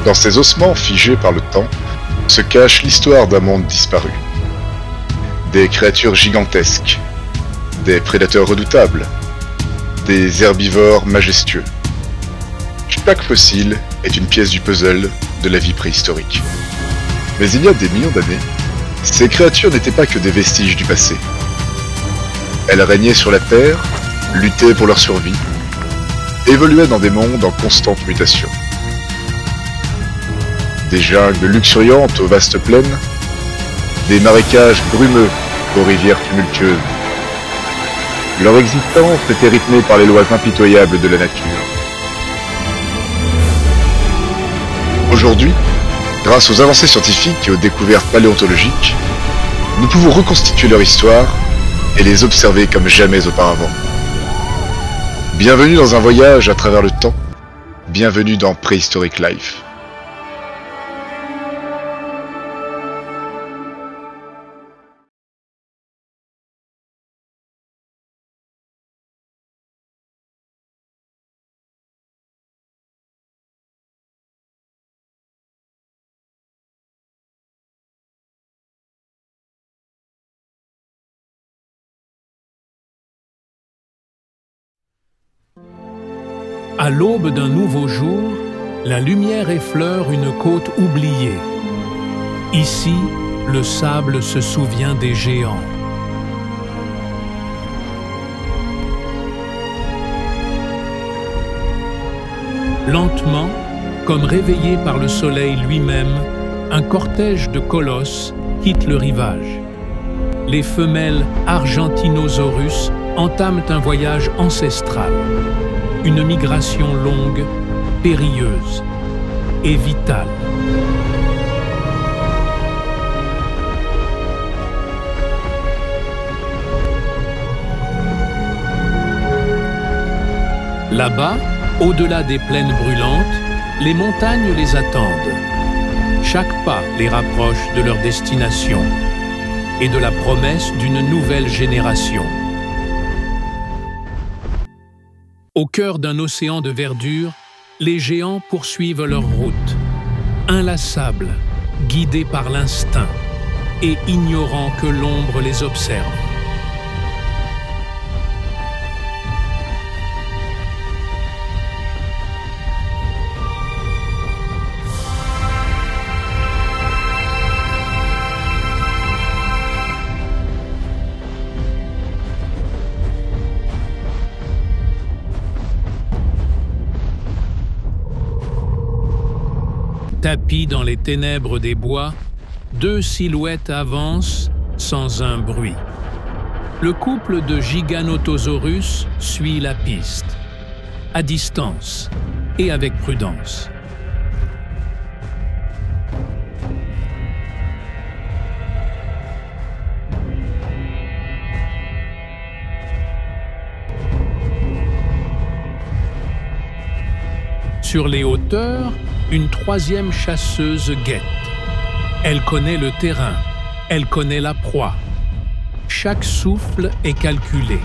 Dans ces ossements figés par le temps se cache l'histoire d'un monde disparu. Des créatures gigantesques, des prédateurs redoutables, des herbivores majestueux. Chaque fossile est une pièce du puzzle de la vie préhistorique. Mais il y a des millions d'années, ces créatures n'étaient pas que des vestiges du passé. Elles régnaient sur la Terre, luttaient pour leur survie, évoluaient dans des mondes en constante mutation. Des jungles luxuriantes aux vastes plaines, des marécages brumeux aux rivières tumultueuses. Leur existence était rythmée par les lois impitoyables de la nature. Aujourd'hui, grâce aux avancées scientifiques et aux découvertes paléontologiques, nous pouvons reconstituer leur histoire et les observer comme jamais auparavant. Bienvenue dans un voyage à travers le temps, bienvenue dans Prehistoric Life. À l'aube d'un nouveau jour, la lumière effleure une côte oubliée. Ici, le sable se souvient des géants. Lentement, comme réveillé par le soleil lui-même, un cortège de colosses quitte le rivage. Les femelles Argentinosaurus entament un voyage ancestral. Une migration longue, périlleuse et vitale. Là-bas, au-delà des plaines brûlantes, les montagnes les attendent. Chaque pas les rapproche de leur destination et de la promesse d'une nouvelle génération. Au cœur d'un océan de verdure, les géants poursuivent leur route, inlassables, guidés par l'instinct et ignorant que l'ombre les observe. Tapis dans les ténèbres des bois, deux silhouettes avancent sans un bruit. Le couple de Giganotosaurus suit la piste, à distance et avec prudence. Sur les hauteurs, une troisième chasseuse guette. Elle connaît le terrain, elle connaît la proie. Chaque souffle est calculé.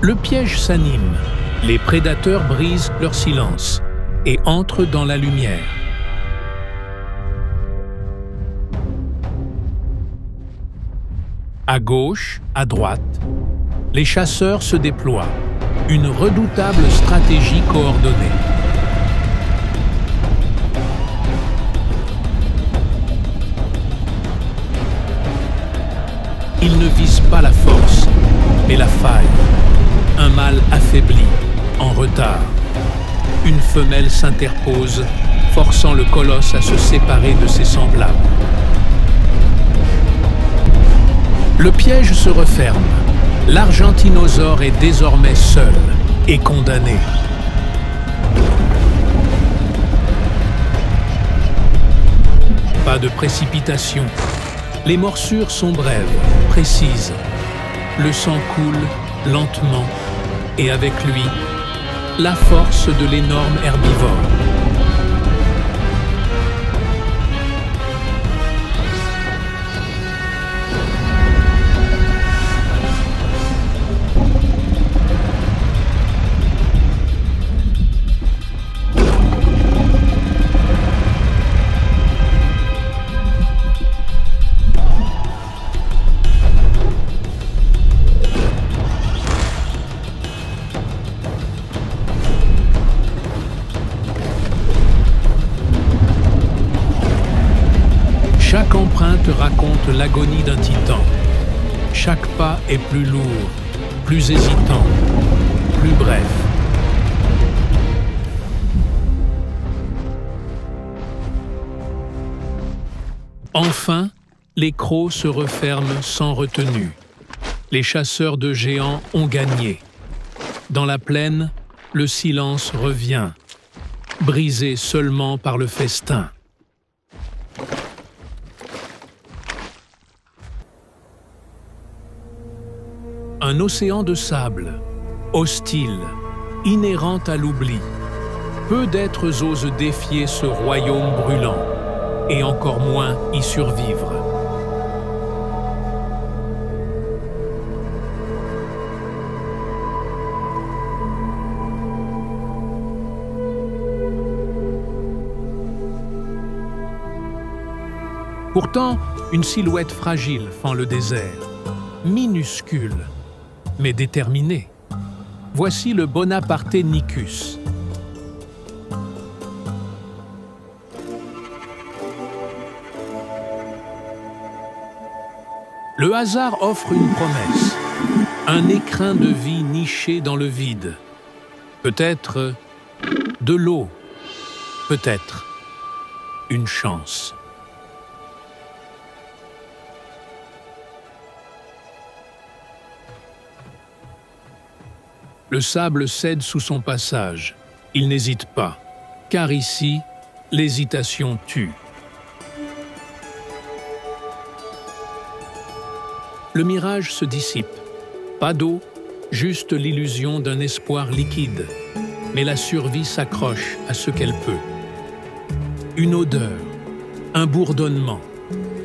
Le piège s'anime. Les prédateurs brisent leur silence et entrent dans la lumière. À gauche, à droite, les chasseurs se déploient. Une redoutable stratégie coordonnée. Ils ne visent pas la force, mais la faille. Un mâle affaibli, en retard. Une femelle s'interpose, forçant le colosse à se séparer de ses semblables. Le piège se referme. L'argentinosaure est désormais seul et condamné. Pas de précipitation. Les morsures sont brèves, précises. Le sang coule lentement et avec lui, la force de l'énorme herbivore. raconte l'agonie d'un titan. Chaque pas est plus lourd, plus hésitant, plus bref. Enfin, les crocs se referment sans retenue. Les chasseurs de géants ont gagné. Dans la plaine, le silence revient, brisé seulement par le festin. Un océan de sable, hostile, inhérent à l'oubli. Peu d'êtres osent défier ce royaume brûlant, et encore moins y survivre. Pourtant, une silhouette fragile fend le désert, minuscule, mais déterminé. Voici le Bonaparténicus. Le hasard offre une promesse, un écrin de vie niché dans le vide. Peut-être de l'eau, peut-être une chance. Le sable cède sous son passage. Il n'hésite pas, car ici, l'hésitation tue. Le mirage se dissipe. Pas d'eau, juste l'illusion d'un espoir liquide. Mais la survie s'accroche à ce qu'elle peut. Une odeur, un bourdonnement.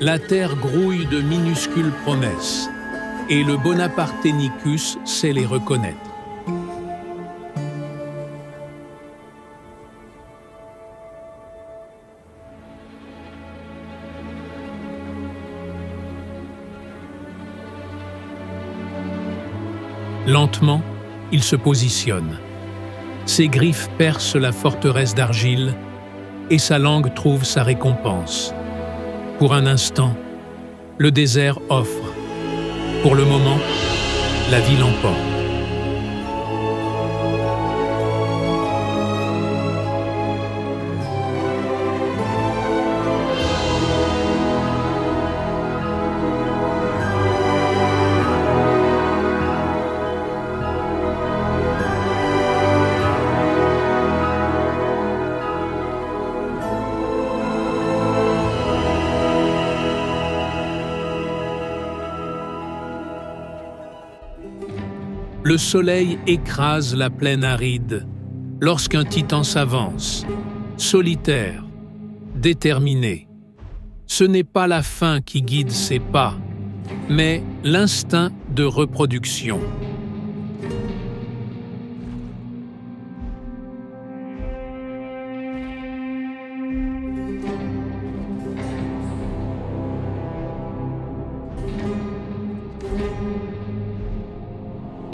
La terre grouille de minuscules promesses. Et le Bonaparténicus sait les reconnaître. Lentement, il se positionne. Ses griffes percent la forteresse d'argile et sa langue trouve sa récompense. Pour un instant, le désert offre. Pour le moment, la vie l'emporte. Le soleil écrase la plaine aride lorsqu'un titan s'avance, solitaire, déterminé. Ce n'est pas la faim qui guide ses pas, mais l'instinct de reproduction.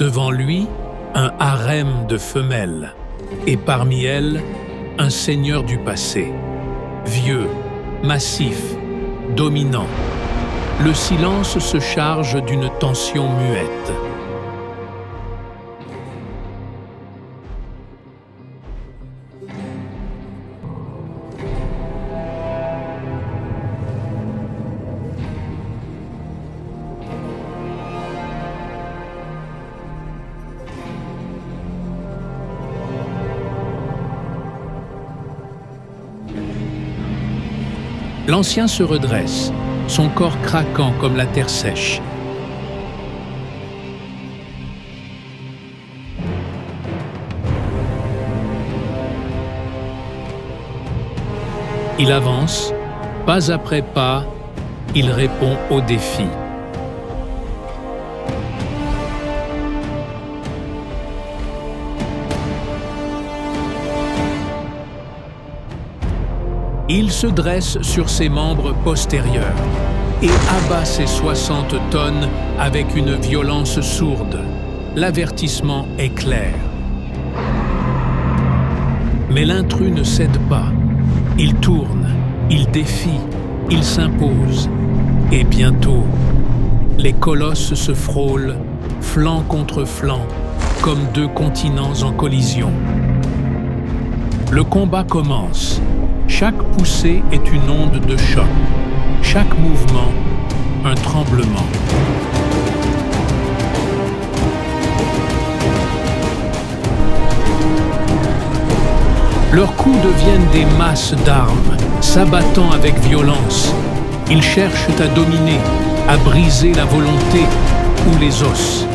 Devant lui, un harem de femelles, et parmi elles, un seigneur du passé. Vieux, massif, dominant. Le silence se charge d'une tension muette. L'ancien se redresse, son corps craquant comme la terre sèche. Il avance, pas après pas, il répond au défi. Il se dresse sur ses membres postérieurs et abat ses 60 tonnes avec une violence sourde. L'avertissement est clair. Mais l'intrus ne cède pas. Il tourne, il défie, il s'impose. Et bientôt, les colosses se frôlent, flanc contre flanc, comme deux continents en collision. Le combat commence. Chaque poussée est une onde de choc. Chaque mouvement, un tremblement. Leurs coups deviennent des masses d'armes, s'abattant avec violence. Ils cherchent à dominer, à briser la volonté ou les os.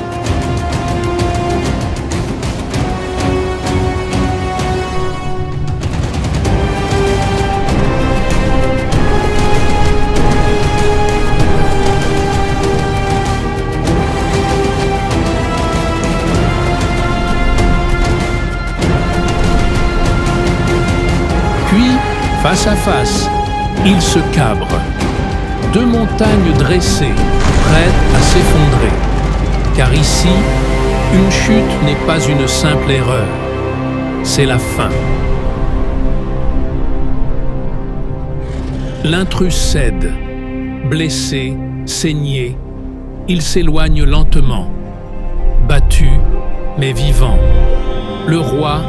Puis, face à face, ils se cabrent. Deux montagnes dressées, prêtes à s'effondrer. Car ici, une chute n'est pas une simple erreur, c'est la fin. L'intrus cède, blessé, saigné, il s'éloigne lentement, battu mais vivant. Le roi,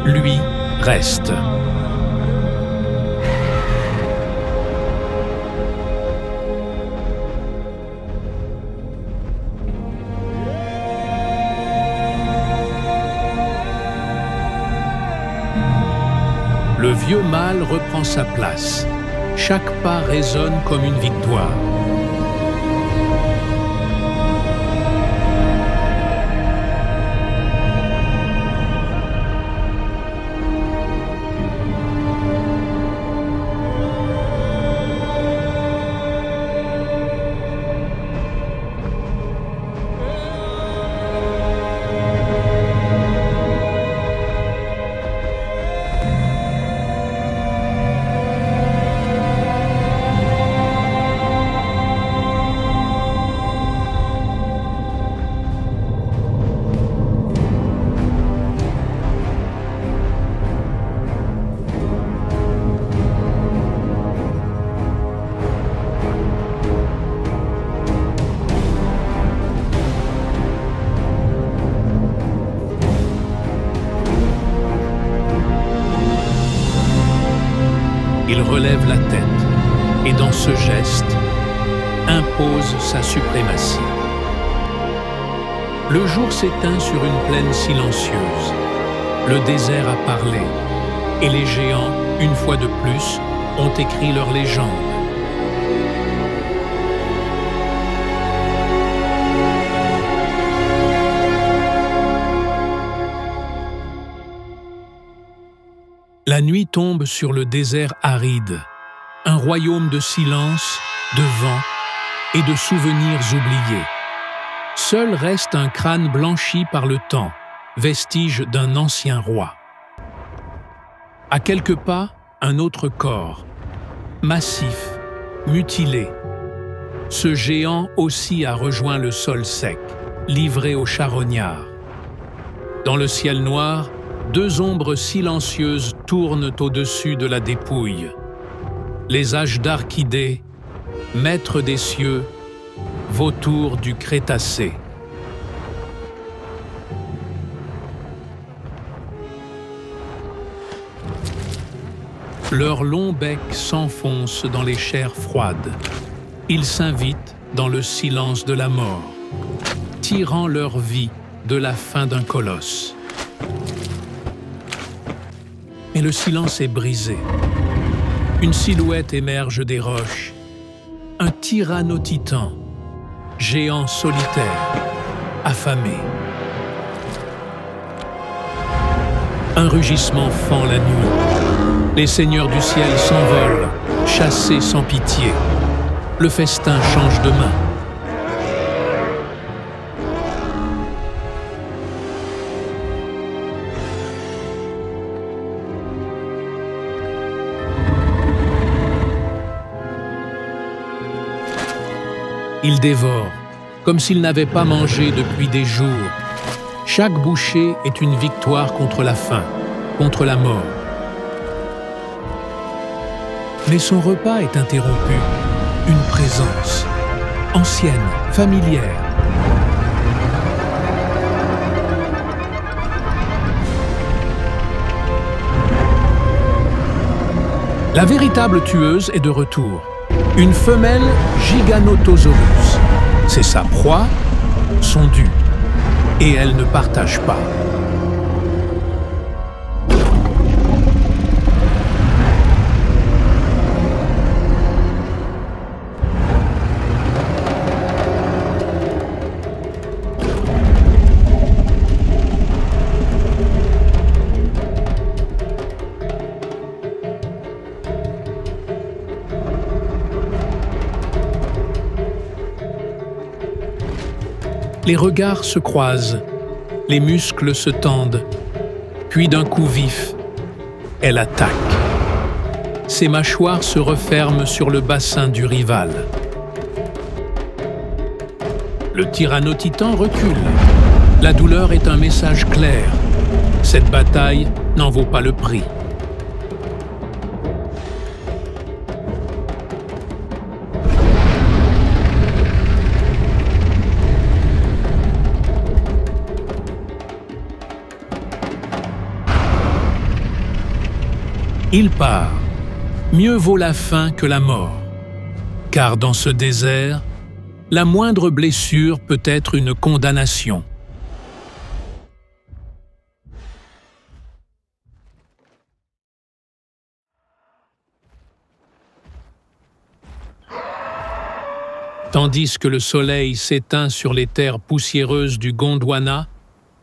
lui, reste. Le vieux mâle reprend sa place. Chaque pas résonne comme une victoire. Il relève la tête et dans ce geste, impose sa suprématie. Le jour s'éteint sur une plaine silencieuse. Le désert a parlé et les géants, une fois de plus, ont écrit leur légende. La nuit tombe sur le désert aride, un royaume de silence, de vent et de souvenirs oubliés. Seul reste un crâne blanchi par le temps, vestige d'un ancien roi. À quelques pas, un autre corps, massif, mutilé. Ce géant aussi a rejoint le sol sec, livré aux charognards. Dans le ciel noir, deux ombres silencieuses tournent au-dessus de la dépouille. Les âges d'Archidée, maîtres des cieux, vautours du Crétacé. Leur long bec s'enfonce dans les chairs froides. Ils s'invitent dans le silence de la mort, tirant leur vie de la fin d'un colosse. Mais le silence est brisé. Une silhouette émerge des roches. Un tyrannotitan, géant solitaire, affamé. Un rugissement fend la nuit. Les seigneurs du ciel s'envolent, chassés sans pitié. Le festin change de main. Ils dévorent, comme s'ils n'avaient pas mangé depuis des jours. Chaque bouchée est une victoire contre la faim, contre la mort. Mais son repas est interrompu. Une présence, ancienne, familière. La véritable tueuse est de retour. Une femelle Giganotosaurus. C'est sa proie, son dû. Et elle ne partage pas. Les regards se croisent, les muscles se tendent, puis d'un coup vif, elle attaque. Ses mâchoires se referment sur le bassin du rival. Le tyrannotitan recule. La douleur est un message clair. Cette bataille n'en vaut pas le prix. Il part. Mieux vaut la faim que la mort. Car dans ce désert, la moindre blessure peut être une condamnation. Tandis que le soleil s'éteint sur les terres poussiéreuses du Gondwana,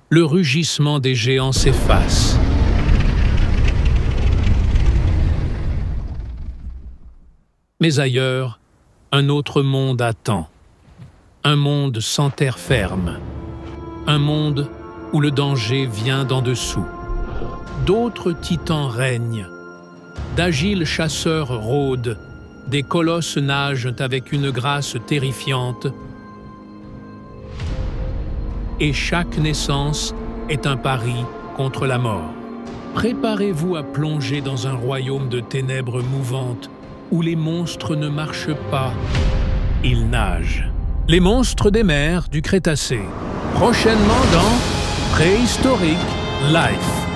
le rugissement des géants s'efface. Mais ailleurs, un autre monde attend. Un monde sans terre ferme. Un monde où le danger vient d'en dessous. D'autres titans règnent. D'agiles chasseurs rôdent. Des colosses nagent avec une grâce terrifiante. Et chaque naissance est un pari contre la mort. Préparez-vous à plonger dans un royaume de ténèbres mouvantes, où les monstres ne marchent pas, ils nagent. Les monstres des mers du Crétacé. Prochainement dans Préhistoric Life.